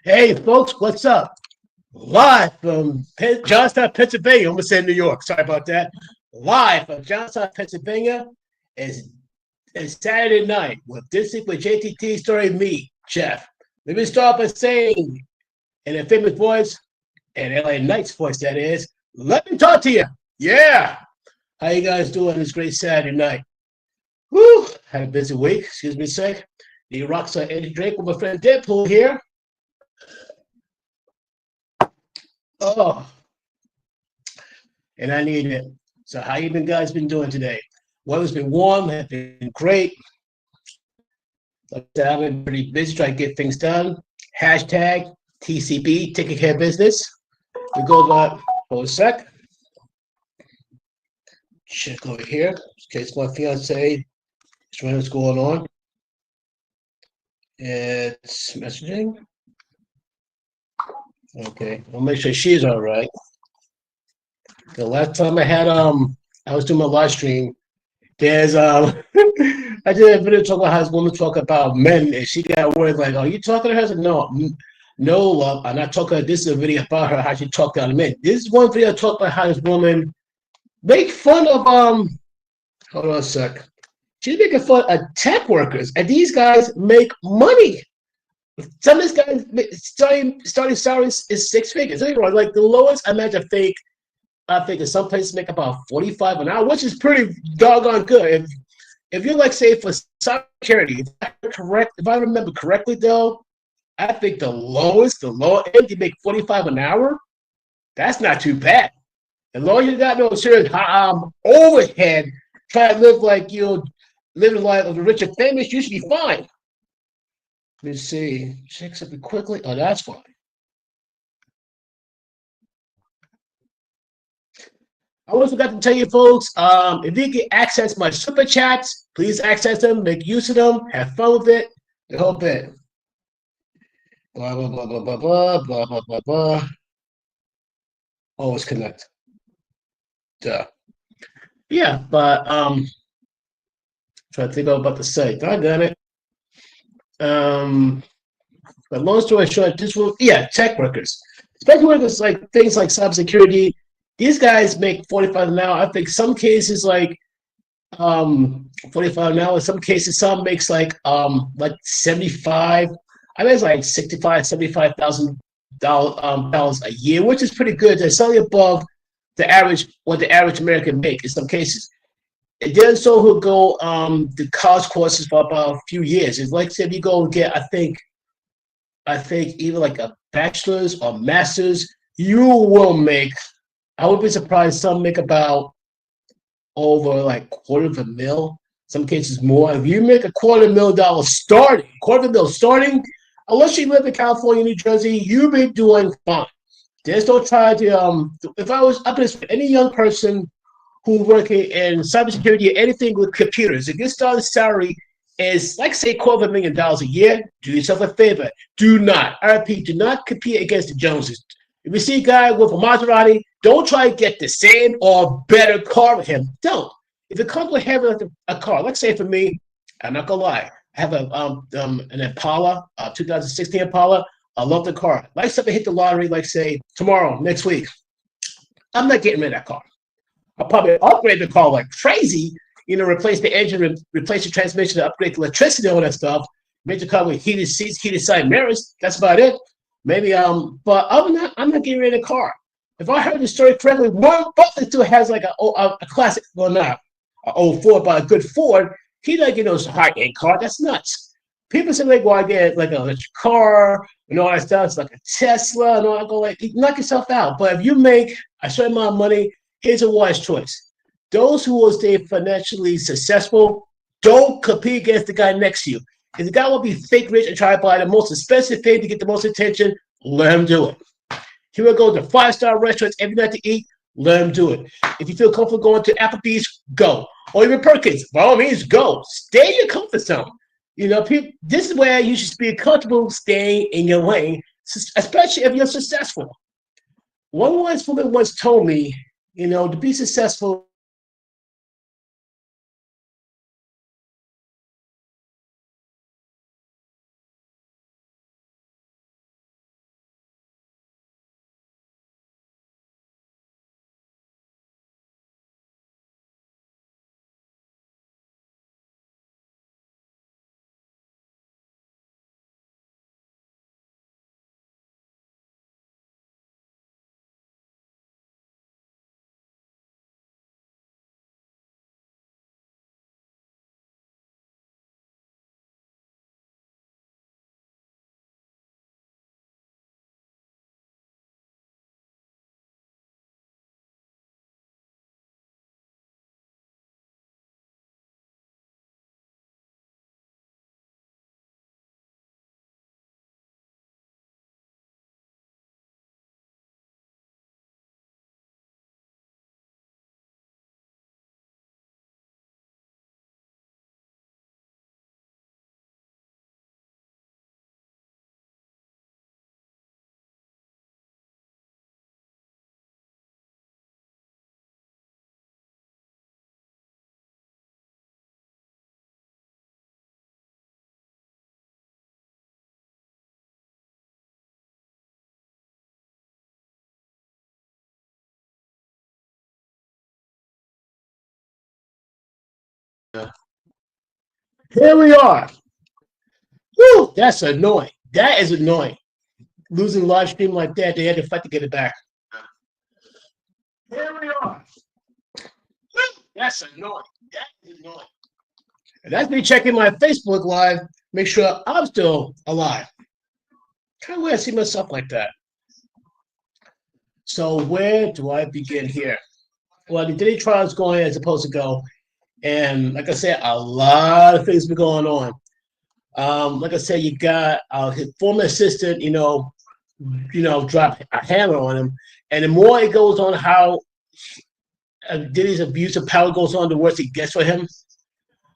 Hey, folks, what's up? Live from Johnstown, Pennsylvania. Almost said New York. Sorry about that. Live from Johnstown, Pennsylvania. It's Saturday night with This Week with JTT Story Me, Jeff. Let me start by saying, in a famous voice, in LA Knight's voice, that is, let me talk to you. Yeah. How you guys doing this great Saturday night? Whew. Had a busy week. Excuse me a sec. The Rockstar Eddie Drake with my friend Deadpool here. Oh, and I need it. So how you guys been doing today? Weather's been warm, it's been great. I've been pretty busy trying to get things done. Hashtag TCB, taking care of business. We go by, hold a sec. Check over here. In case my fiance is wondering what's going on. It's messaging. Okay, I'll make sure she's all right. The last time I was doing my live stream, there's I did a video talking about how this woman talk about men, and she got worried like, "Are you talking to her?" I said, "No, no, love, I'm not talking. This is a video about her how she talked down to men. This is one video I talked about how this woman make fun of Hold on a sec. She's making fun of tech workers, and these guys make money. Some of these guys starting salaries is 6 figures. Like the lowest, I imagine, I think in some places make about 45 an hour, which is pretty doggone good. If you're like, say, for security, if I remember correctly, though, I think the lower end, you make 45 an hour. That's not too bad. As long as you got no serious overhead, try to live like you live the life of the rich and famous, you should be fine. Let me see. Check something quickly. Oh, that's fine. I also forgot to tell you folks, if you can access my super chats, please access them, make use of them, have fun with it, the whole bit. Blah, blah, blah, blah, blah, blah, blah, blah, blah, blah. Always connect. Duh. Yeah, but trying to think what I'm about to say. I got it. But long story short, tech workers, especially workers like things like cybersecurity. These guys make 45 an hour. I think some cases like 45 an hour. In some cases, some makes like 75. I mean, it's like 65, $75,000 dollars a year, which is pretty good. It's slightly above the average what the average American make in some cases. And then so who go the college courses for about a few years. It's like say if you go and get, I think either like a bachelor's or master's, you will make, I would be surprised, some make about over like $250,000, some cases more. If you make $250,000 starting, unless you live in California, New Jersey, you'll be doing fine. Just don't try to if I was up to any young person who working in cybersecurity or anything with computers, if your starting salary is like say $250,000 a year, do yourself a favor. Do not, I repeat, do not compete against the Joneses. If you see a guy with a Maserati, don't try to get the same or better car with him. Don't. If it comes with having a car, let's say for me, I'm not gonna lie, I have an Impala, 2016 Impala. I love the car. Like something hit the lottery, like say tomorrow, next week. I'm not getting rid of that car. I'll probably upgrade the car like crazy, replace the engine, replace the transmission, upgrade the electricity, all that stuff. Make the car with heated seats, heated side mirrors. That's about it. Maybe but other than that, I'm not getting rid of the car. If I heard the story correctly, Warren Buffett still has like a classic, well not an old Ford, but a good Ford. He doesn't get those high-end car. That's nuts. People say like, well, I get like an electric car and all that stuff. It's like a Tesla and all that. Go like, knock yourself out. But if you make a certain amount of money, here's a wise choice. Those who will stay financially successful, don't compete against the guy next to you. If the guy will be fake rich and try to buy the most expensive thing to get the most attention, let him do it. He will go to 5-star restaurants every night to eat, let him do it. If you feel comfortable going to Applebee's, go. Or even Perkins, by all means, go. Stay in your comfort zone. People, this is where you should be comfortable staying in your lane, especially if you're successful. One wise woman once told me, to be successful, here we are. Woo, that's annoying. That is annoying. Losing a live stream like that, they had to fight to get it back. Here we are. That's annoying. That is annoying. And that's me checking my Facebook Live, make sure I'm still alive. Kind of weird to see myself like that. So where do I begin here? Well, the Diddy trial is going as supposed to go. And like I said, a lot of things been going on. Like I said, you got his former assistant, drop a hammer on him. And the more it goes on how Diddy's abuse of power goes on, the worse it gets for him.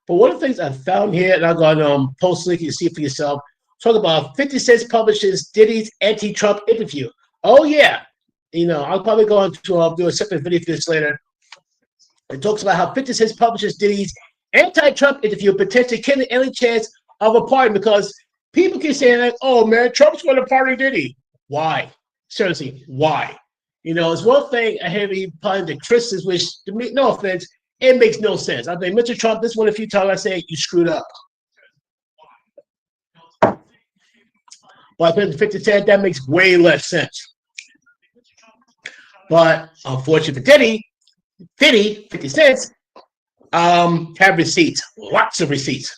But one of the things I found here, and I'm going to post a link, you can see it for yourself, talk about 50 Cent publishes Diddy's anti-Trump interview. Oh, yeah. I'll probably go on to do a separate video for this later. It talks about how 50 Cent publishes Diddy's anti-Trump interview, potentially killing any chance of a pardon, because people keep saying, like, oh, man, Trump's going to pardon Diddy. Why? Seriously, why? It's one thing I hear me pardon the Christians, which, to me, no offense, it makes no sense. I think Mr. Trump, this one a few times I say, you screwed up. But I think 50 Cent, that makes way less sense. But unfortunately for Diddy, 50 Cent have receipts, lots of receipts.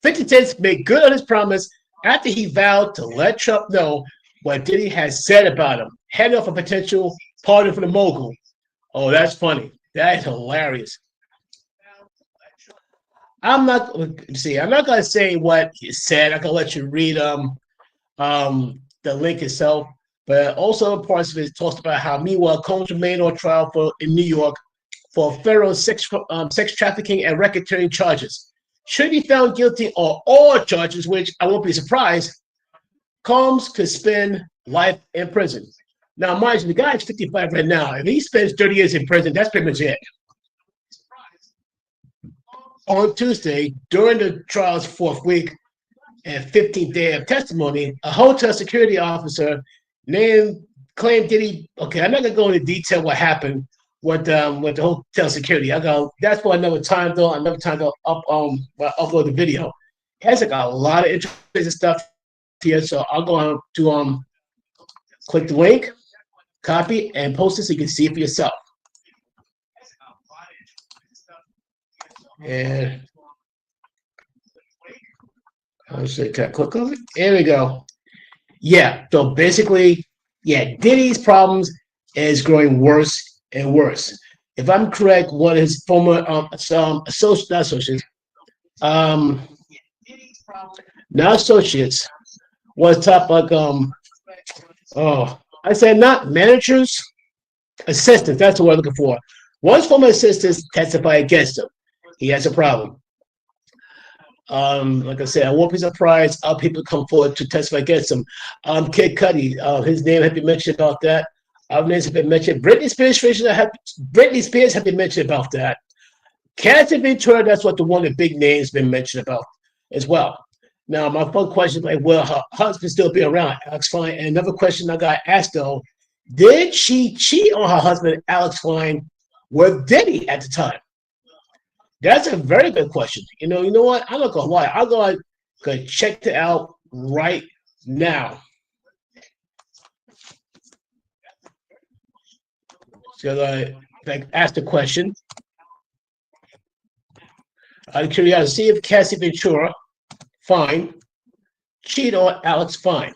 50 Cent made good on his promise after he vowed to let Trump know what Diddy has said about him, heading off a potential pardon for the mogul. Oh, that's funny. That is hilarious. I'm not going to say what he said. I'm going to let you read the link itself. But also parts of it talks about how, meanwhile, Combs remained on trial in New York for federal sex trafficking and racketeering charges. Should he be found guilty on all charges, which I won't be surprised, Combs could spend life in prison. Now, mind you, the guy is 55 right now. If he spends 30 years in prison, that's pretty much it. On Tuesday, during the trial's 4th week and 15th day of testimony, a hotel security officer claimed Diddy. Okay, I'm not gonna go into detail what happened with the hotel security. That's for another time though. Another time to upload the video. It has like a lot of interesting stuff here, so I'll go on to click the link, copy, and post it so you can see it for yourself. And can I click on it? There we go. Yeah, so basically, Diddy's problems is growing worse and worse. If I'm correct, one of his former associates, not associates, was top like I said not managers, assistants. That's what we're looking for. Once former assistants testify against him, he has a problem. Like I said, I won't be surprised. Other people come forward to testify against him. Kid Cudi, his name had been mentioned about that. Other names have been mentioned. Britney Spears have been mentioned about that. Cassie Ventura, that's what one of the big names been mentioned about as well. Now, my fun question is like, will her husband still be around? Alex Fine. And another question I got asked though, did she cheat on her husband, Alex Fine, with Diddy at the time? That's a very good question. You know what? I'm not gonna lie. I'm gonna check it out right now. So I ask the question. Out of curiosity, see if Cassie Ventura, Fine, cheat on Alex Fine.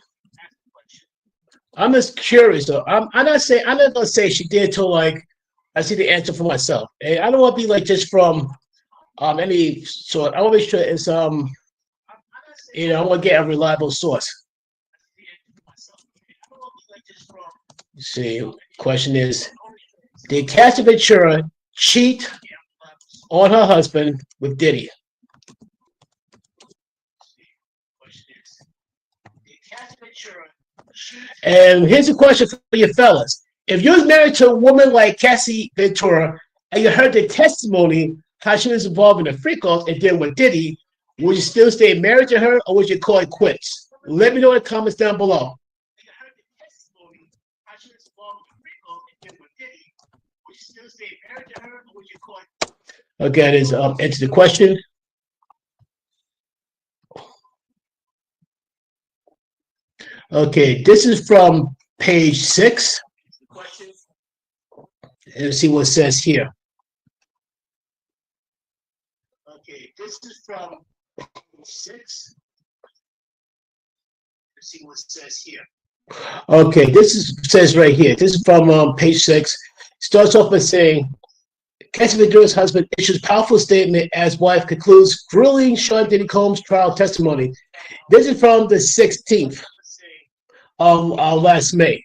I'm just curious though. I'm not gonna say she did till like I see the answer for myself. And I don't want to be like just from any sort. I want to make sure it's I want to get a reliable source. Let's see, question is, did Cassie Ventura cheat on her husband with Diddy? And here's a question for you fellas. If you're married to a woman like Cassie Ventura and you heard the testimony how she was involved in the freak off and then with Diddy, would you still stay married to her or would you call it quits? Let me know in the comments down below. Again, is answer the question. Okay, this is from page 6. And let's see what it says here. Okay, this is from page 6. Let's see what it says here. Okay, says right here. This is from page 6. Starts off by saying, Cassie Ventura's husband issues powerful statement as wife concludes grilling Sean Diddy Combs trial testimony. This is from the 16th of last May.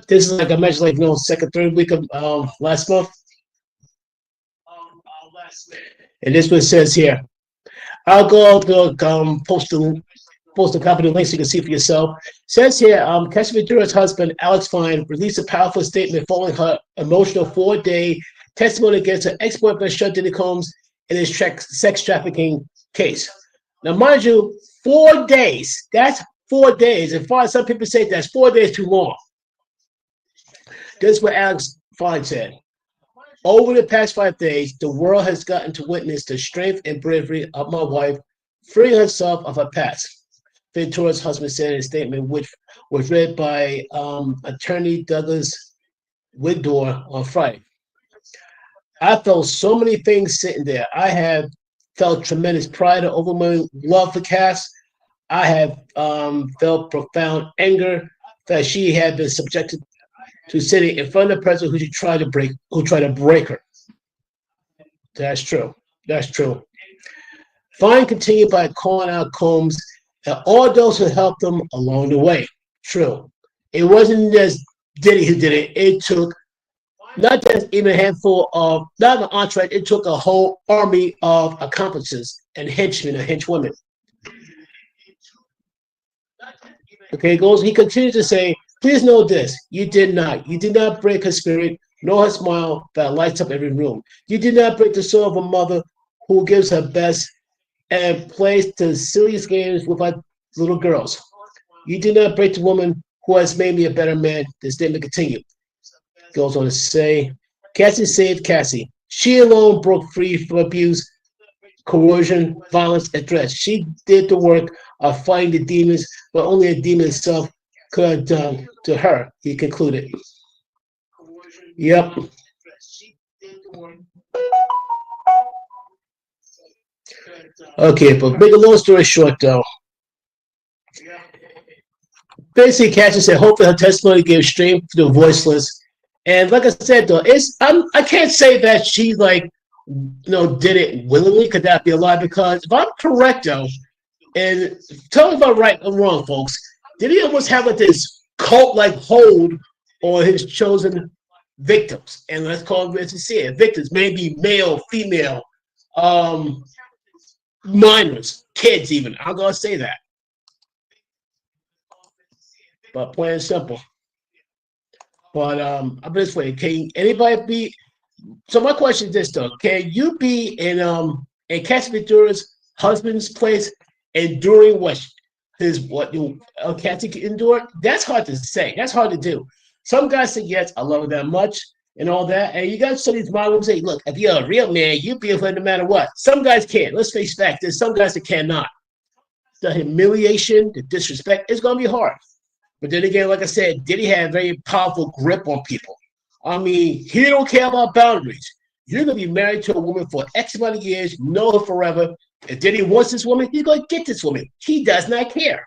This is like I mentioned, like second, third week of last month. And this one says here. I'll go to post a copy of the link so you can see for yourself. Says here, Cassie Ventura's husband, Alex Fine, released a powerful statement following her emotional 4-day testimony against her ex-boyfriend, Sean Diddy Combs, in his sex trafficking case. Now, mind you, 4 days. That's 4 days. As far as some people say, that's 4 days too long. This is what Alex Fine said. Over the past 5 days, the world has gotten to witness the strength and bravery of my wife, freeing herself of her past. Ventura's husband said in a statement, which was read by attorney Douglas Widor on Friday. I felt so many things sitting there. I have felt tremendous pride and overwhelming love for Cass. I have felt profound anger that she had been subjected to sitting in front of the president who tried to break her. That's true. That's true. Fine continued by calling out Combs and all those who helped him along the way. True. It wasn't just Diddy who did it. It took not just even a handful of, not an entourage, it took a whole army of accomplices and henchmen and henchwomen. Okay, he continues to say, please know this, you did not break her spirit, nor her smile that lights up every room. You did not break the soul of a mother who gives her best and plays the silliest games with our little girls. You did not break the woman who has made me a better man. This statement continued. Goes on to say, Cassie saved Cassie. She alone broke free from abuse, coercion, violence, and threats. She did the work of fighting the demons, but only a demon itself could have done to her, he concluded. Yep. Okay, but make a long story short, though. Basically, Cassie said, hopefully her testimony gave strength to the voiceless. And like I said, though, I can't say that she's like did it willingly? Could that be a lie? Because if I'm correct, though, and tell me if I'm right or wrong, folks, did he almost have like this cult-like hold on his chosen victims? And let's call them as you see it, victims, maybe male, female, um, minors, kids, even. I'm gonna say that, but plain and simple. But I'm this way. Can anybody be? So my question is this though: can you be in Cassie Ventura's husband's place enduring what you Cassie can endure? That's hard to say. That's hard to do. Some guys say yes, I love her that much and all that, and you got some of these models say, look, if you're a real man, you be with her no matter what. Some guys can't. Let's face facts. There's some guys that cannot. The humiliation, the disrespect, it's gonna be hard. But then again, like I said, Diddy had a very powerful grip on people. I mean, he don't care about boundaries. You're gonna be married to a woman for X amount of years, know her forever. If Diddy wants this woman, he's gonna get this woman. He does not care.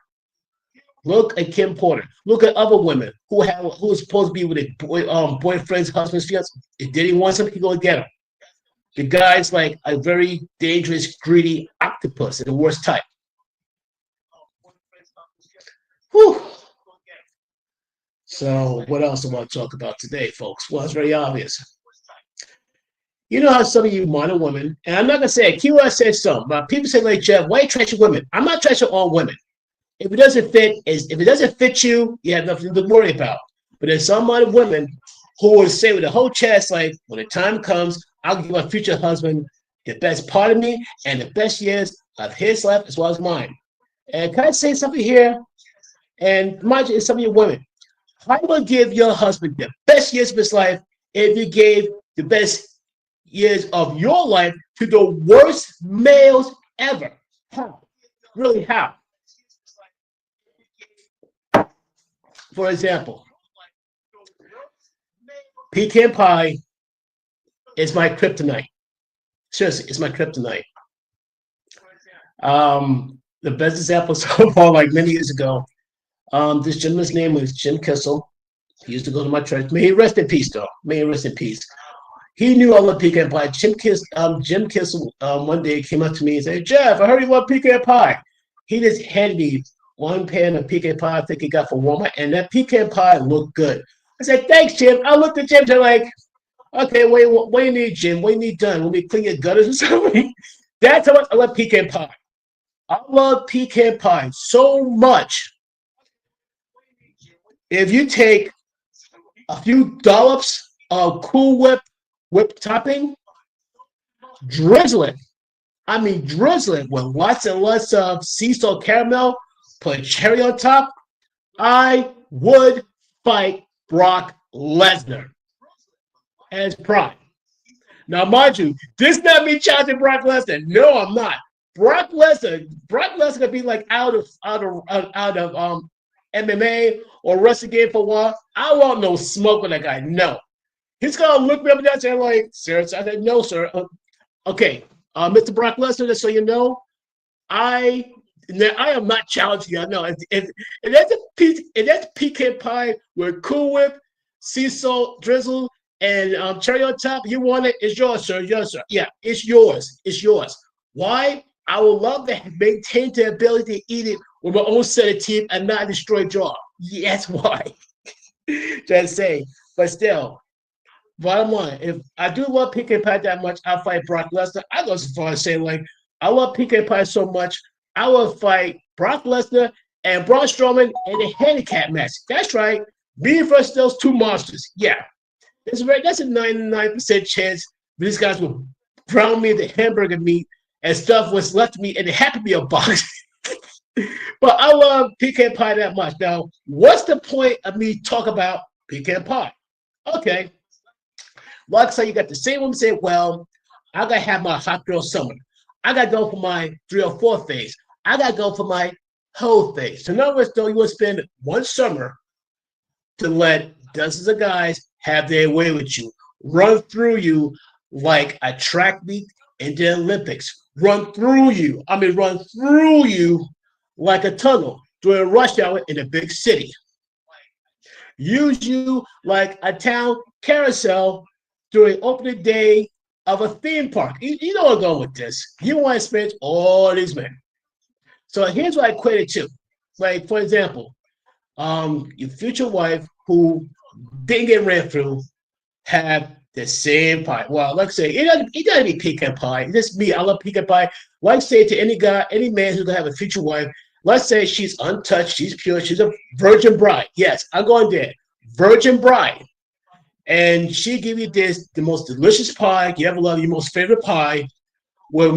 Look at Kim Porter. Look at other women who are supposed to be with their boyfriends, husbands, fiancés. If Diddy wants them, he's gonna get them. The guy's like a very dangerous, greedy octopus, the worst type. Whew. So what else I want to talk about today, folks? Well, it's very obvious. You know how some of you modern women, and I'm not gonna say it, Kiwa said some, but people say like Jeff, why are you trashing women? I'm not trashing all women. If it doesn't fit, if it doesn't fit you, you have nothing to worry about. But there's some modern women who will say with the whole chest, like, when the time comes, I'll give my future husband the best part of me and the best years of his life as well as mine. And can I say something here? And mind you, it's some of you women. I will give your husband the best years of his life if you gave the best years of your life to the worst males ever. How? Really, how? For example, pecan pie is my kryptonite. Seriously, it's my kryptonite. The best example so far, like many years ago, this gentleman's name was Jim Kissel. He used to go to my church. May he rest in peace, though. May he rest in peace. He knew I love pecan pie. Jim Kissel one day came up to me and said, Jeff, I heard you love pecan pie. He just handed me one pan of pecan pie I think he got from Walmart, and that pecan pie looked good. I said, thanks, Jim. I looked at Jim to like, okay, what do you need, Jim? What do you need done? Want me to clean your gutters or something? That's how much I love pecan pie. I love pecan pie so much. If you take a few dollops of Cool Whip topping, drizzle it. I mean, drizzle it with lots and lots of sea salt caramel, put cherry on top. I would fight Brock Lesnar as Prime. Now, mind you, this is not me challenging Brock Lesnar. No, I'm not. Brock Lesnar could be like out of MMA or wrestling game for a while. I want no smoke with that guy. No. He's gonna look me up and down and say, like, sir, I said, no, sir. Okay, Mr. Brock Lesnar, just so you know, I am not challenging you. I know. If that's pecan pie with Cool Whip, sea salt drizzle, and cherry on top, you want it, it's yours, sir. Yours, sir. Yeah, it's yours. It's yours. Why? I would love to maintain the ability to eat it with my own set of teeth and not destroy jaw. Yes, why? Just say. But still, bottom line, if I do love pecan pie that much, I'll fight Brock Lesnar. I go so far as saying, like, I love pecan pie so much, I will fight Brock Lesnar and Braun Strowman in a handicap match. That's right. Me versus those two monsters. Yeah. That's right. That's a 99% chance these guys will brown me the hamburger meat and stuff what's left of me, and it had to be a box. But I love pecan pie that much. Now, what's the point of me talk about pecan pie? Okay. Like I say, you got the same woman say, well, I got to have my hot girl summer. I got to go for my 3 or 4 phase. I got to go for my whole phase. So in other words, though, you want to spend one summer to let dozens of guys have their way with you, run through you like a track meet in the Olympics. Run through you like a tunnel during rush hour in a big city. Use you like a town carousel during opening day of a theme park. You know where I'm going with this. You want to experience all these men. So here's what I equate it to. Like, for example, your future wife who didn't get ran through have the same pie. Well, like I say, it doesn't be pecan pie. It's just me. I love pecan pie. Like say to any guy, any man who's gonna have a future wife, let's say she's untouched, she's pure, she's a virgin bride. Yes, I'm going there. Virgin bride. And she give you this, the most delicious pie you ever love, your most favorite pie, with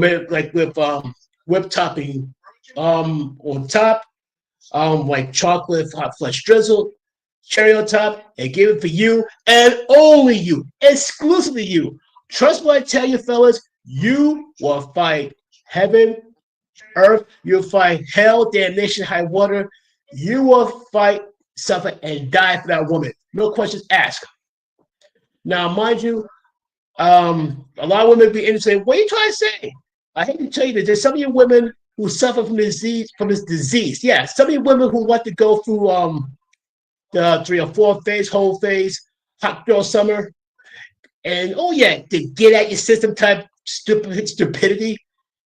whipped topping on top, like chocolate hot flesh drizzle, cherry on top, and give it for you and only you, exclusively you. Trust what I tell you, fellas, you will fight heaven, earth, you'll fight hell, damnation, high water. You will fight, suffer, and die for that woman. No questions asked. Now, mind you, a lot of women be interested. What are you trying to say? I hate to tell you that there's some of you women who suffer from this disease. Yeah, some of you women who want to go through the 3 or 4 phase, whole phase, hot girl summer, and oh yeah, to get at your system type stupidity.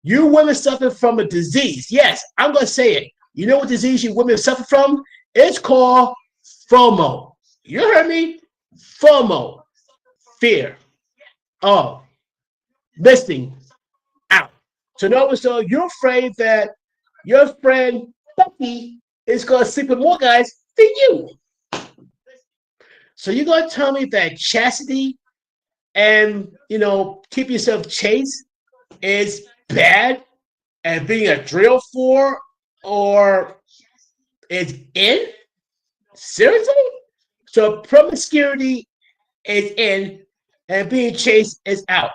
You women suffer from a disease. Yes, I'm gonna say it. You know what disease you women suffer from? It's called FOMO. You heard me? FOMO. Fear of missing out. So you're afraid that your friend Becky is gonna sleep with more guys than you. So you're gonna tell me that chastity and keep yourself chaste is bad and being a drill for or is in? Seriously? So promiscuity is in and being chaste is out.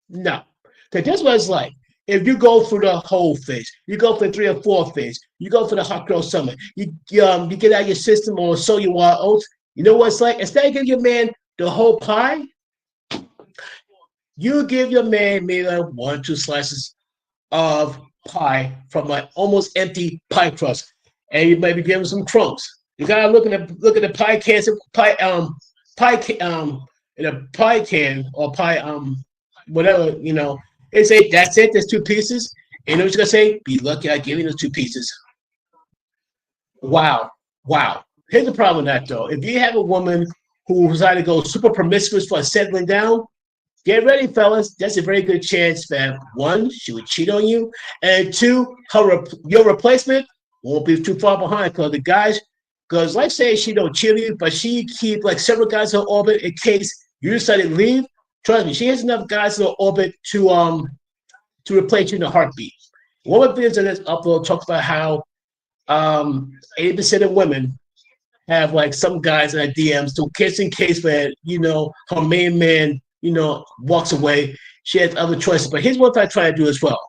No. Because that's what it's like. If you go through the whole phase, you go for 3 or 4 phase, you go for the hot girl summer, you get out of your system or sow your wild oats, you know what it's like? Instead of giving your man the whole pie, you give your man maybe like 1 or 2 slices of pie from an almost empty pie crust, and you maybe give him some crumbs. You gotta look at the pie can, in a pie can or pie whatever They say that's it. There's 2 pieces, and you know what you're gonna say? Be lucky I gave you those 2 pieces. Wow. Here's the problem with that though. If you have a woman who decided to go super promiscuous for settling down, get ready, fellas. That's a very good chance that 1, she would cheat on you, and 2, your replacement won't be too far behind because like say she don't cheat on you, but she keep like several guys in orbit in case you decide to leave. Trust me, she has enough guys in orbit to replace you in a heartbeat. One of the videos in this upload talks about how 80% of women have like some guys in their DMs to just in case where her main man walks away, she has other choices. But here's what I try to do as well.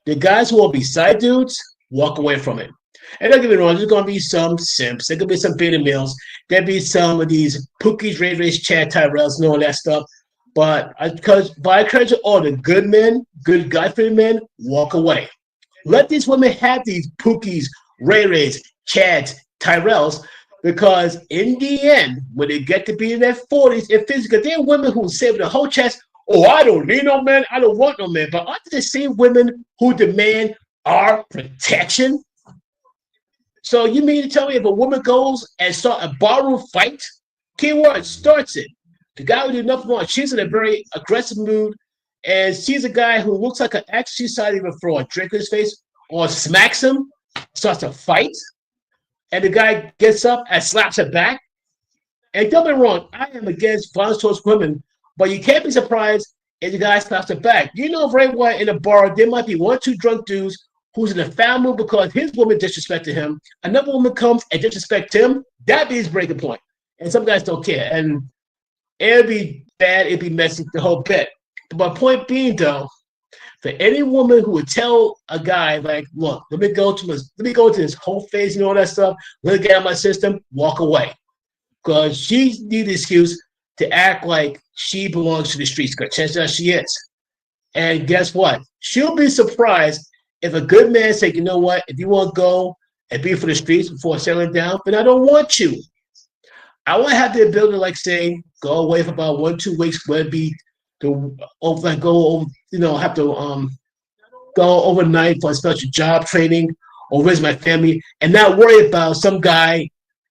The guys who will be side dudes, walk away from it. And don't get me wrong, there's going to be some simps. There could be some beta males. There'll be some of these Pookies, Ray Rays, Chad Tyrells, and all that stuff. But I encourage all the good men, good God-fearing men, walk away. Let these women have these Pookies, Ray Rays, Chads, Tyrells, because in the end, when they get to be in their 40s and 50s, because there are women who say with the whole chest, oh, I don't need no man, I don't want no man. But aren't the same women who demand our protection? So you mean to tell me if a woman goes and start a barroom fight, keyword starts it. The guy who did nothing wrong, she's in a very aggressive mood, and she's a guy who looks like an ex. She decided to even throw a drink in his face or smacks him, starts to fight, and the guy gets up and slaps her back. And don't get me wrong, I am against violence towards women, but you can't be surprised if the guy slaps her back. You know very well in a bar, there might be 1 or 2 drunk dudes who's in a foul mood because his woman disrespected him. Another woman comes and disrespects him. That be his breaking point. And some guys don't care. And it'd be bad, it'd be messy, the whole bit. But my point being, though, for any woman who would tell a guy, like, look, let me go to this whole phase and all that stuff, let me get out of my system, walk away. Because she needs an excuse to act like she belongs to the streets, because chances are she is. And guess what? She'll be surprised if a good man say, you know what, if you want to go and be for the streets before settling down, then I don't want you. I want to have the ability to, like, say, go away for about 1 or 2 weeks, whether it be to like go over, have to go overnight for a special job training or visit my family and not worry about some guy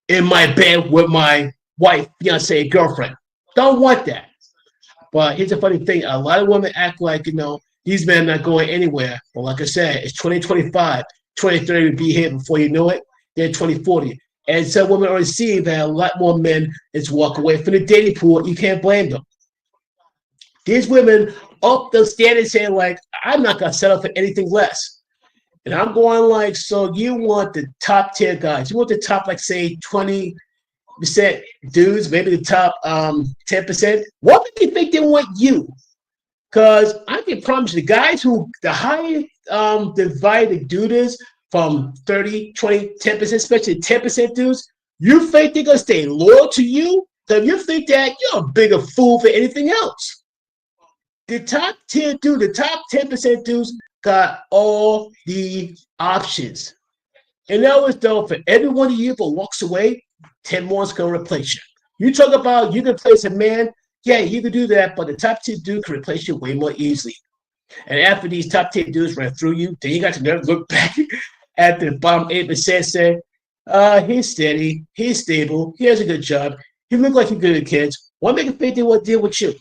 in my bed with my wife, fiance, girlfriend. Don't want that. But here's the funny thing: a lot of women act like these men are not going anywhere. But like I said, it's 2025, 2030 will be here before you know it. Then 2040, and some women already see that a lot more men is walk away from the dating pool. You can't blame them. These women up the standard saying like, I'm not gonna settle for anything less. And I'm going like, so you want the top tier guys? You want the top, like say 20% dudes, maybe the top 10%? What do you think they want you? Because I can promise you, the guys who the higher divided dude is from 30, 20, 10%, especially 10% dudes, you think they're gonna stay loyal to you? Then you think that you're a bigger fool for anything else. The top tier dude, the top 10% dudes got all the options. In other words, though, for every one of you that walks away, 10 more is going to replace you. You talk about you can replace a man, yeah, you can do that, but the top tier dude can replace you way more easily. And after these top tier dudes run through you, then you got to never look back at the bottom 8% say, he's steady, he's stable, he has a good job, he looks like he's good at kids. What make a think they want to deal with you?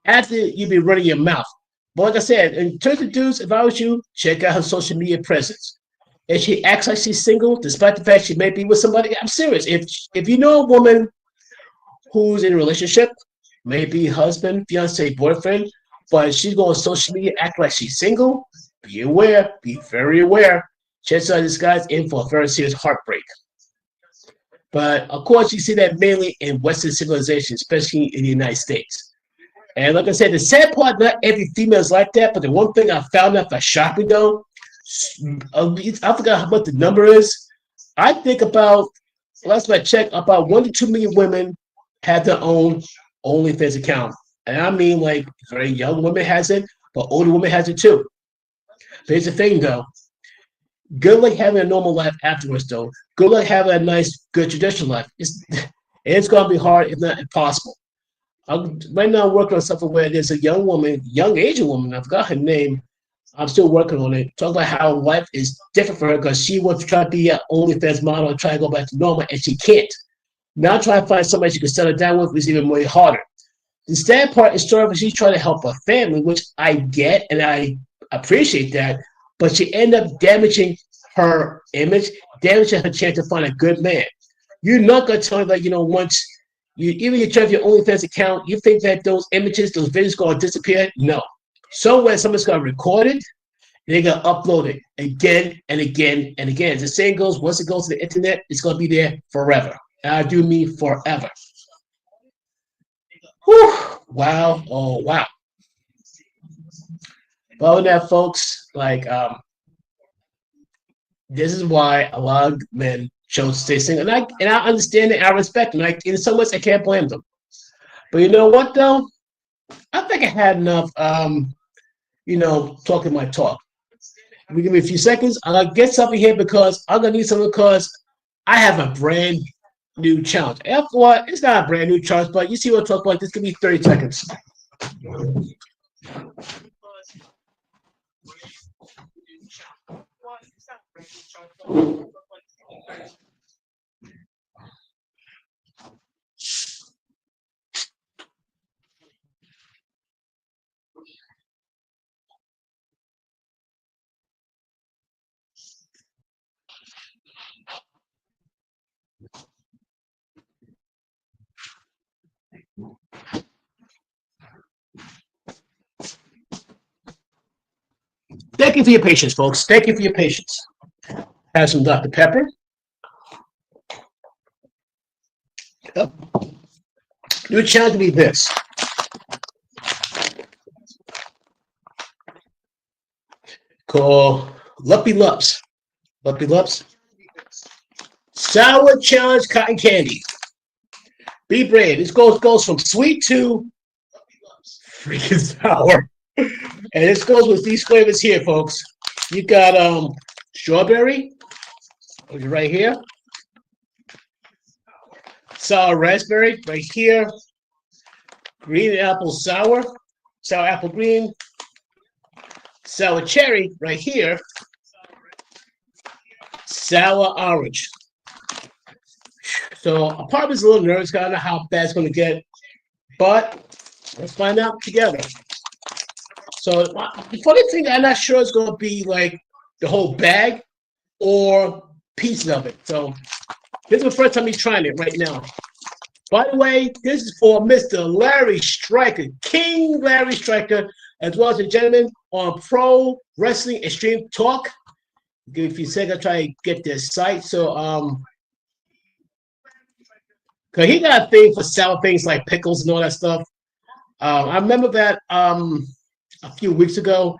After you be running your mouth. But like I said, in terms of dudes, if I was you, check out her social media presence. If she acts like she's single, despite the fact she may be with somebody, I'm serious. If you know a woman who's in a relationship, maybe husband, fiance, boyfriend, but she's going on social media act like she's single, be aware, be very aware. Chances are this guy's in for a very serious heartbreak. But of course, you see that mainly in Western civilization, especially in the United States. And like I said, the sad part, not every female is like that, but the one thing I found out that shocked me though, I forgot how much the number is. I think about, last time I checked, about 1 to 2 million women have their own OnlyFans account. And I mean like very young women has it, but older women has it too. But here's the thing though, good luck having a normal life afterwards though. Good luck having a nice, good traditional life. It's going to be hard, if not impossible. Right now, I'm working on something where there's a young woman, young Asian woman, I forgot her name. I'm still working on it. Talk about how life is different for her because she wants to try to be an OnlyFans model and try to go back to normal, and she can't. Now trying to find somebody she can settle down with is even more harder. The sad part is she's trying to help her family, which I get and I appreciate that, but she ended up damaging her image, damaging her chance to find a good man. You're not going to tell me that, once even you turn your OnlyFans account, you think that those images, those videos going to disappear? No. Somewhere somebody's going to record it, they're going to upload it again and again and again. As the saying goes, once it goes to the internet, it's going to be there forever. And I do mean forever. Whew. Wow. Oh, wow. But other than that, folks, this is why a lot of men chose to stay single. And I understand it, I respect them. In some ways, I can't blame them. But you know what, though? I think I had enough, talking my talk. If you give me a few seconds, I'm going to get something here because I'm going to need something because I have a brand new challenge. After what, it's not a brand new challenge, but you see what I'm talking about. This could be 30 seconds. Thank you for your patience, folks. Thank you for your patience. Have some Dr. Pepper. Yep. New challenge will be this. Called Lucky Loves. Lucky Loves. Sour Challenge Cotton Candy. Be brave. This goes from sweet to freaking sour. And this goes with these flavors here, folks. You got strawberry, which is right here. Sour raspberry, right here. green apple sour, sour apple green, sour cherry right here, sour orange. So a part of me's a little nervous. I don't know how bad it's going to get, but let's find out together. So the funny thing, I'm not sure it's going to be like the whole bag or pieces of it. So this is the first time he's trying it right now. By the way, this is for Mr. Larry Stryker, King Larry Stryker, as well as a gentleman on Pro Wrestling Extreme Talk. Give me a few seconds, I'll try to get this site. So, cause he got a thing for sour things like pickles and all that stuff. I remember that a few weeks ago,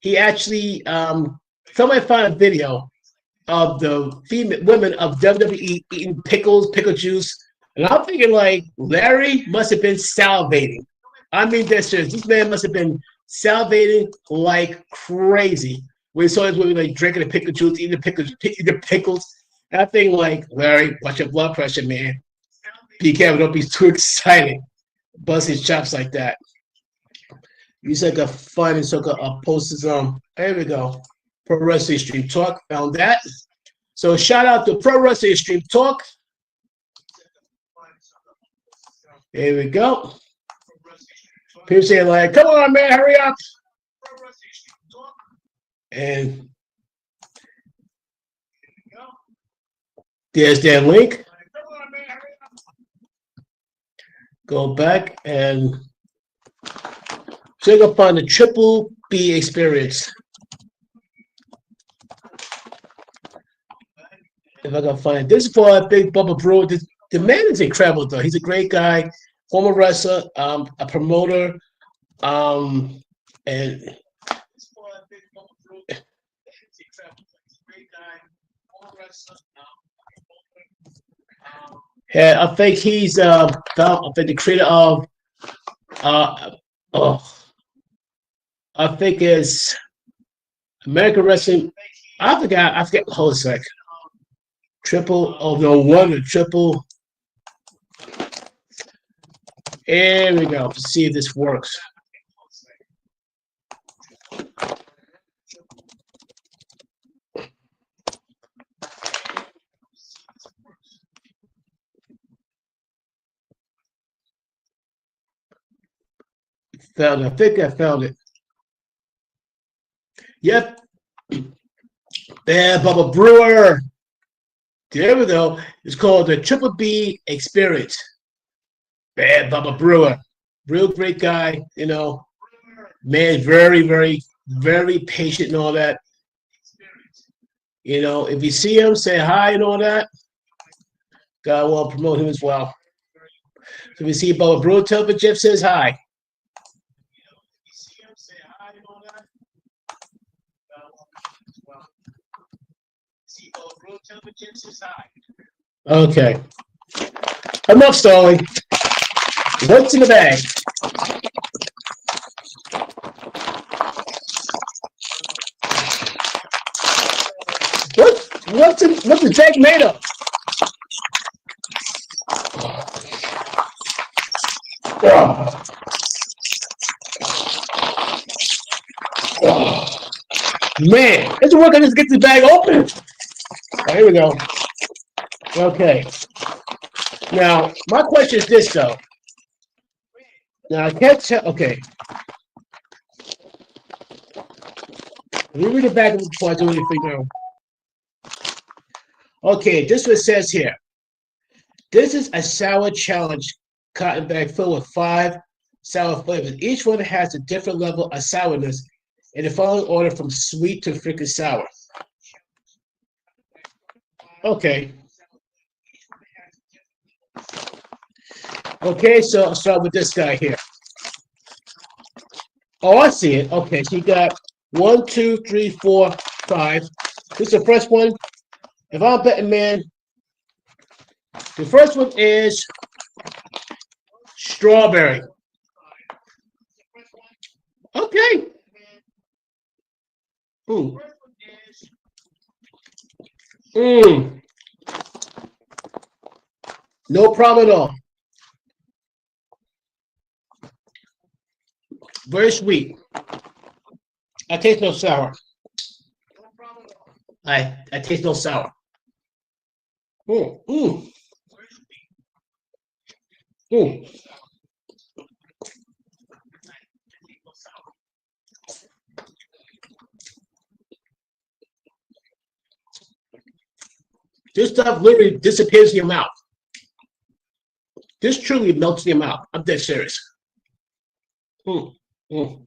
he actually somebody found a video of the female women of WWE eating pickles, pickle juice. And I'm thinking, like, Larry must have been salivating. I mean, this man must have been salivating like crazy. When he saw his women like drinking the pickle juice, eating the pickles. And I think, like, Larry, watch your blood pressure, man. Be careful, don't be too excited. Bust his chops like that. You said I find it, so I post this. There we go. Pro Wrestling Extreme Talk. Found that. So shout out to Pro Wrestling Extreme Talk. There we go. People saying like, come on, man, hurry up. And there's that link. Go back and check up on the Triple B experience. If I can find this is for a Big Bubba Brewer. The man is incredible, though. He's a great guy, former wrestler, a promoter, and yeah, I think he's I think the creator of I think it's American Wrestling. I forget. Hold a sec. Triple. Oh no, one or triple. Here we go. Let's see if this works. Found it. I think I found it. Yep. Bad Bubba Brewer. There we go. It's called the Triple B Experience. Bad Bubba Brewer. Real great guy, you know. Man, very, very, very patient and all that. You know, if you see him, say hi and all that. God will promote him as well. So if you see Bubba Brewer, tell him Jeff says hi. Okay. Enough stalling. What's in the bag? What's the bag made of? Oh. Oh. Man, let's work on this. Get the bag open. Oh, here we go. Okay. Now, my question is this, though. Now, I can't tell. Okay. Let me read it back before I do anything now. Okay, this is what it says here. This is a sour challenge cotton bag filled with 5 sour flavors. Each one has a different level of sourness in the following order from sweet to freaking sour. Okay. Okay, so I'll start with this guy here. Oh, I see it. Okay, so you got 1, 2, 3, 4, 5. This is the first one. If I'm betting, man, the first one is strawberry. Okay. Ooh. No problem at all. Very sweet. I taste no sour. I taste no sour. Mm, mm, mm. This stuff literally disappears in your mouth. This truly melts in your mouth. I'm dead serious. Mm, mm.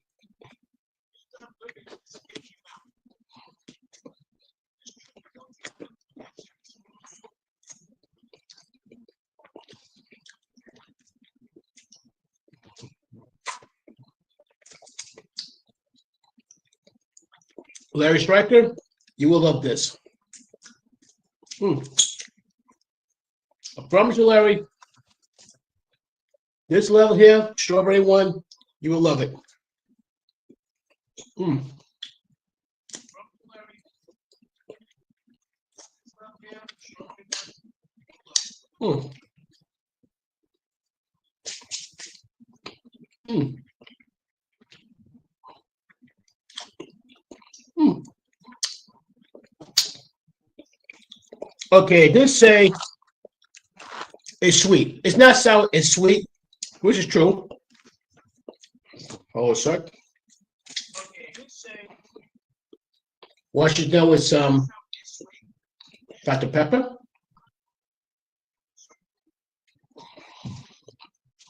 Larry Stryker, you will love this. Mm. I promise you, Larry, this level here, strawberry one, you will love it. Mm. Mm. Mm. Mm. Okay, this say it's sweet. It's not sour, it's sweet, which is true. Hold a sec. Wash it down with some Dr. Pepper.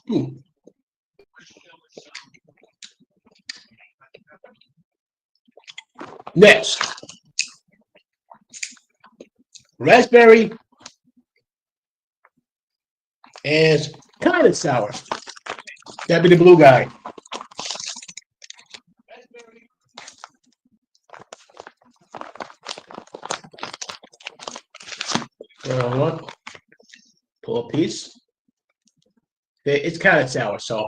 Mm. Next, raspberry and kind of sour. That'd be the blue guy. What? Pull a piece. It's kind of sour, so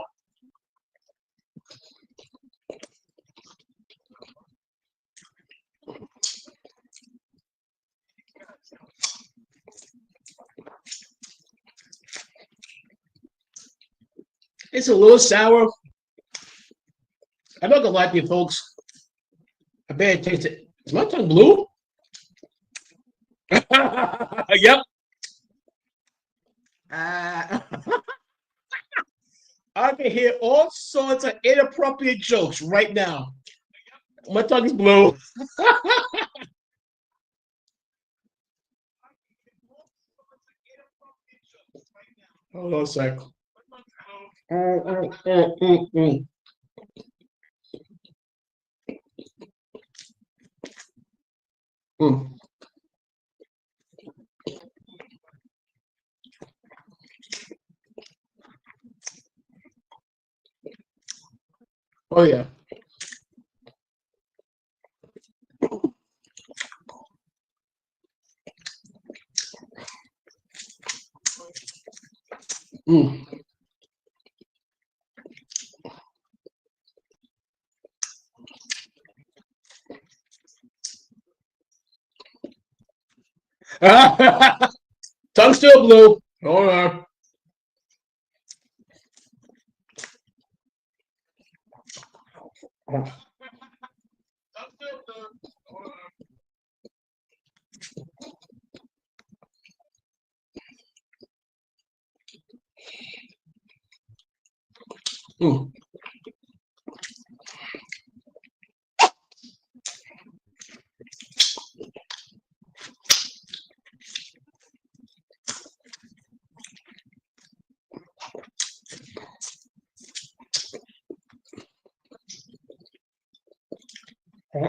it's a little sour. I'm not gonna lie to you, folks. I bet it tastes it. Is my tongue blue? Yep. Uh, I can hear all sorts of inappropriate jokes right now. My tongue is blue. Hold on a sec. Mm. Mm. Oh yeah. Mm. Tongue still blue. Hold on. Mm.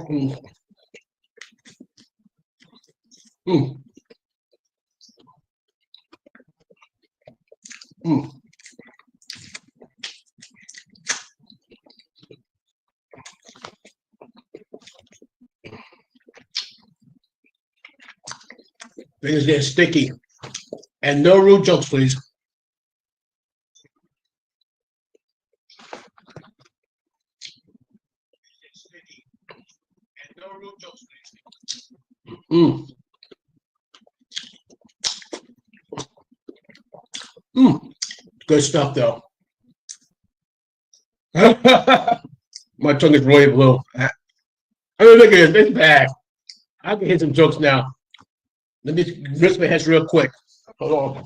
Mm. Mm. Mm. Things get sticky. And no rude jokes, please. Mm. Mm. Good stuff, though. My tongue is really blue. I mean, look at this. It's bad. I can hit some jokes now. Let me rinse my hands real quick. Hold on.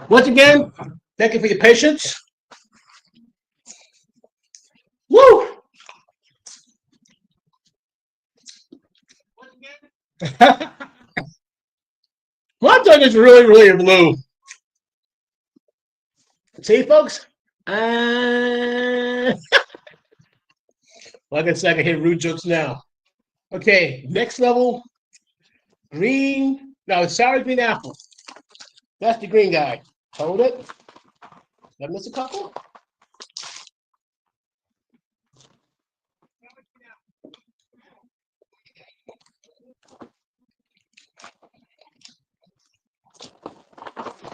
Once again, thank you for your patience. Woo! My tongue is really, really blue. See, folks? Like I said, I can hit rude jokes now. Okay, next level. Green. No, it's sour green apple. That's the green guy. Hold it. Did I miss a couple?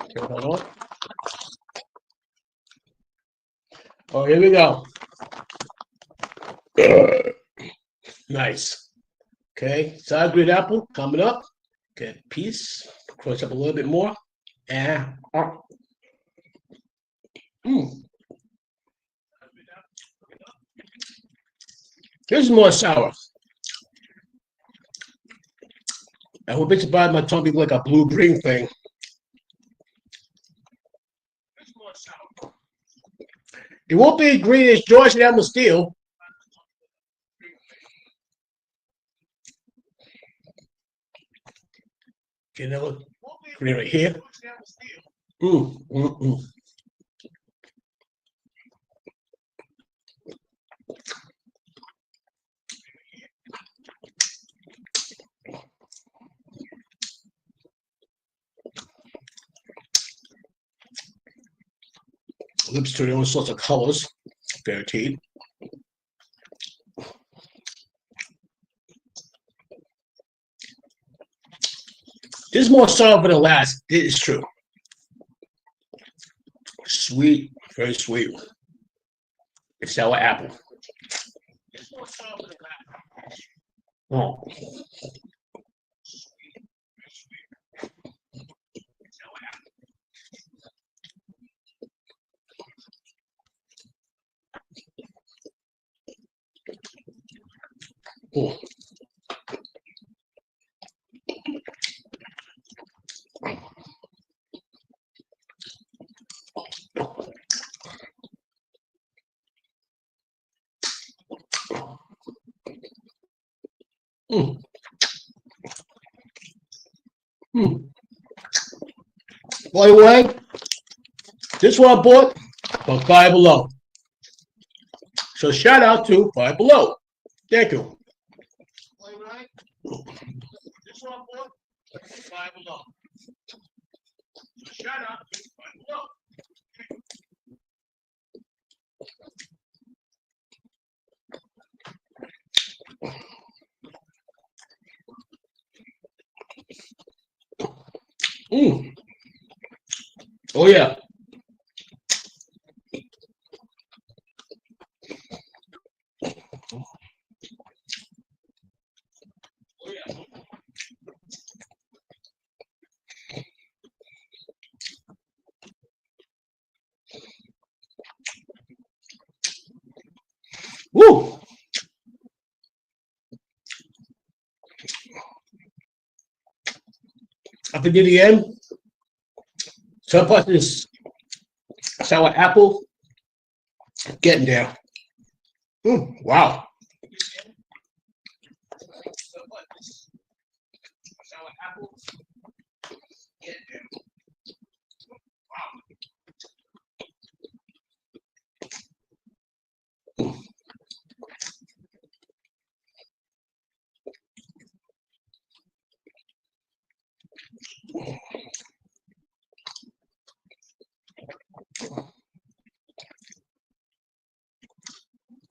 Okay, hold on. Oh, here we go. Nice. Okay, sour green apple coming up. Good piece. Crunch up a little bit more. And this is more sour. I would be surprised my tongue be like a blue-green thing. It won't be green as George Animal Steel. Okay, another green right here. Lips turn all sorts of colors, guaranteed. This is more sour than the last. This is true. Sweet, very sweet. It's sour apple. It's more sour than the last. Oh. Oh. By the way, this one I bought from Five Below. So shout out to Five Below. Thank you. This one I bought from Five Below. So shout out to Five Below. Oh yeah. Woo! Up to the end. Some parts is sour apple. Getting there. Wow. Sour apple. Getting there. Wow.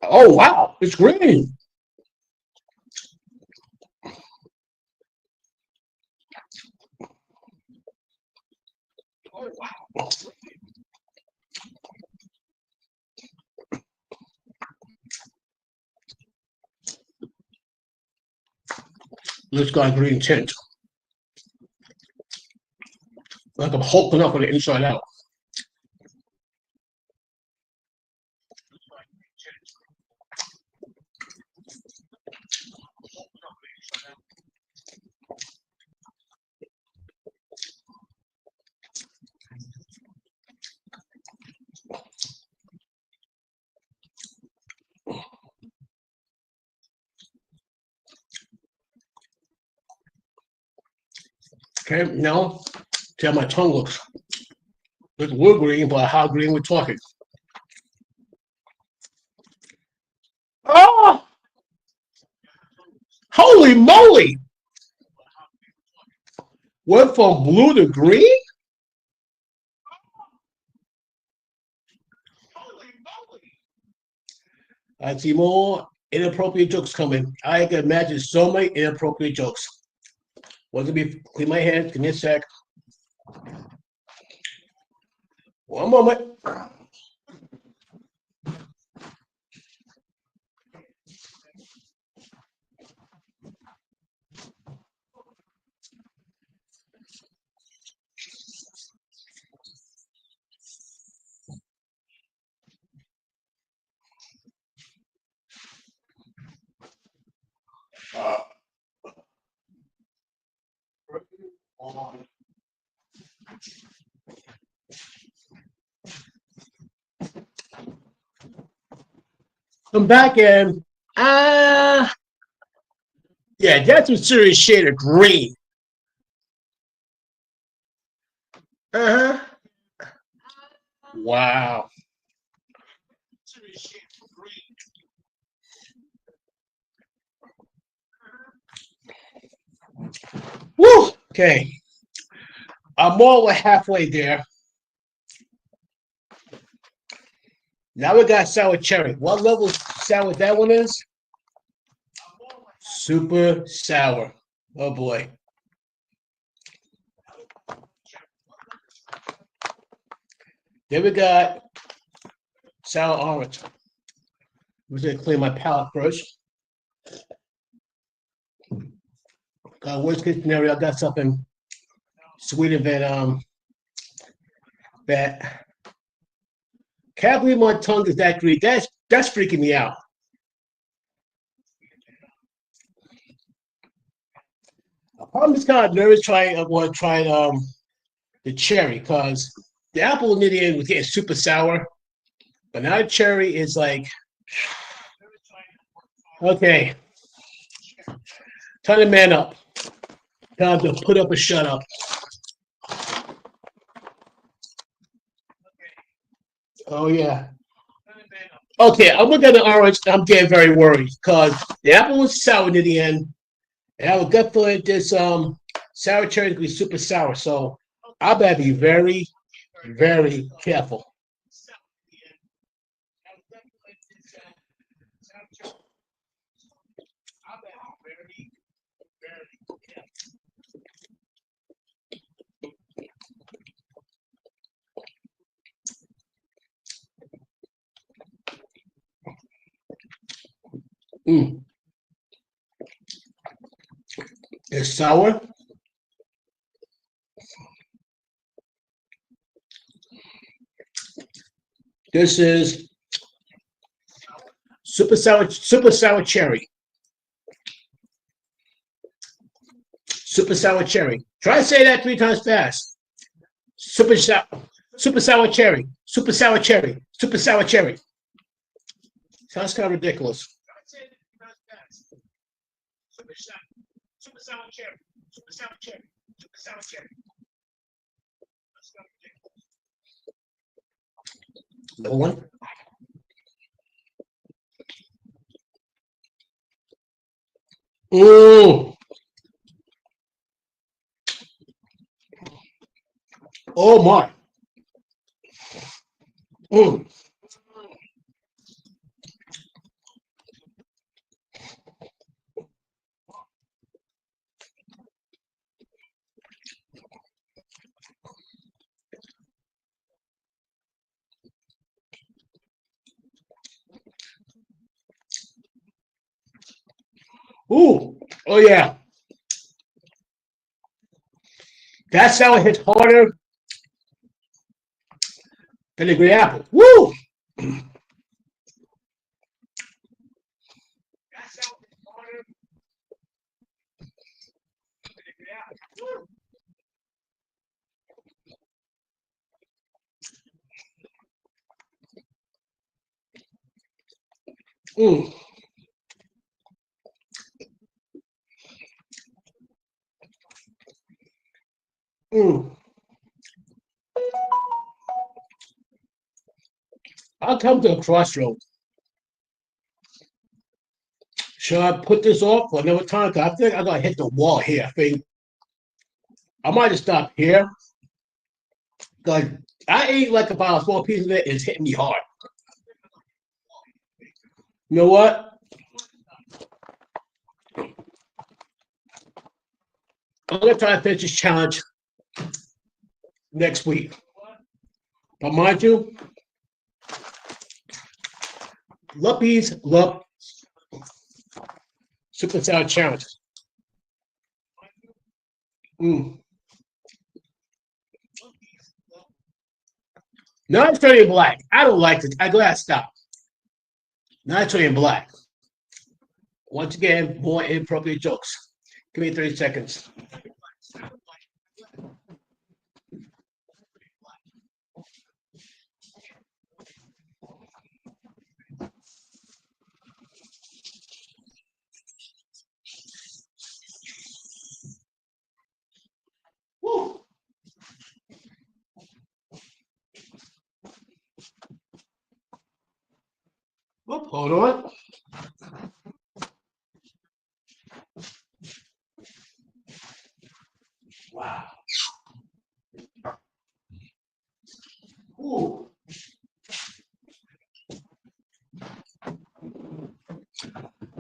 Oh wow, it's green. It's got a green tint. Like I'm hulking up on the inside out. Okay, now see how my tongue looks. It's wood green, but how green we're talking. Oh, holy moly! Went from blue to green? I see more inappropriate jokes coming. I can imagine so many inappropriate jokes. Want to be clean my hands? Give me a sec. One moment. Come back and yeah, that's a serious shade of green. Uh-huh. Wow. Woo! Okay. I'm more than halfway there. Now we got sour cherry. What level sour that one is? Super sour. Oh boy. Then we got sour orange. I'm just gonna clean my palate first. Worst case scenario, I got something sweeter than that. Can't believe my tongue is that green. That's freaking me out. I'm just kind of nervous trying. I want to try the cherry because the apple near the end was getting super sour, but now the cherry is like okay. Time to man up. Time to put up or shut up. Oh yeah. Okay, I'm looking at the orange. I'm getting very worried because the apple was sour near the end, and I have a gut feeling this sour cherry is gonna be super sour. So I better be very, very careful. Mm. It's sour. This is super sour cherry. Super sour cherry. Try to say that 3 times fast. Super sour, super sour cherry. Super sour cherry. Super sour cherry. Sounds kind of ridiculous. Super sour cherry. Super sour cherry. Super sour cherry. Another one. Mm. Oh my. Mm. Ooh. Oh yeah. That sour hits harder than a green apple. Woo! Mm, mm. I'll come to a crossroad. Should I put this off for another time? 'Cause I think I gotta hit the wall here. I think I might just stop here. Cause I ate like about a small piece of it. It's hitting me hard. You know what? I'm gonna try to finish this challenge next week. But mind you, Luppies love super sour challenges. Mm. Now it's turning black. I don't like it. I gotta stop. Now it's turning black. Once again, more inappropriate jokes. Give me 30 seconds. Woo. Whoop, hold on. Wow. Ooh.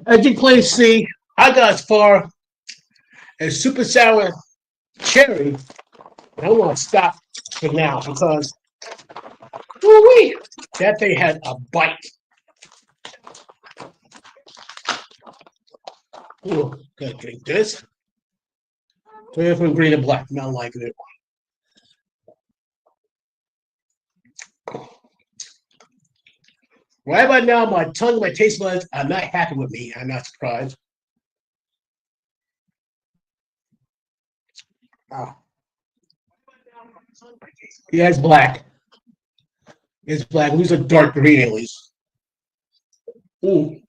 As you can clearly see, I got as far as super sour cherry. I want to stop for now because woo-wee, that thing had a bite. Ooh, gotta drink this. Turn it from green to black. Not liking it. Right about now, my tongue and my taste buds are not happy with me. I'm not surprised. Oh. Yeah, it's black. It's black. It was a dark green at least. Ooh.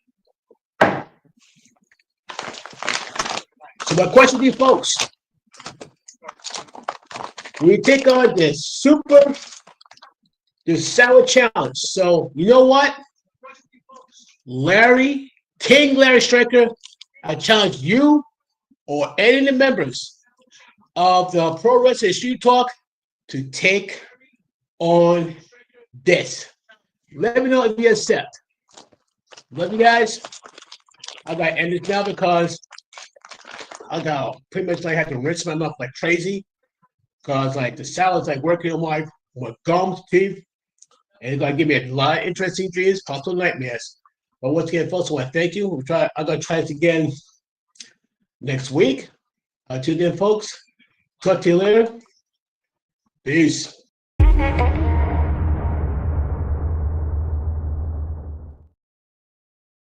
So my question to you folks, we take on this sour challenge. So you know what? King Larry Striker, I challenge you or any of the members of the Pro Wrestling Street Talk to take on this. Let me know if you accept. Love you guys. I gotta end this now because I got pretty much like have to rinse my mouth like crazy because like the salad's like working on my gums, teeth, and it's gonna give me a lot of interesting dreams, possible nightmares. But once again, folks, I want to thank you. I'm gonna try this again next week. Until then, folks, talk to you later. Peace.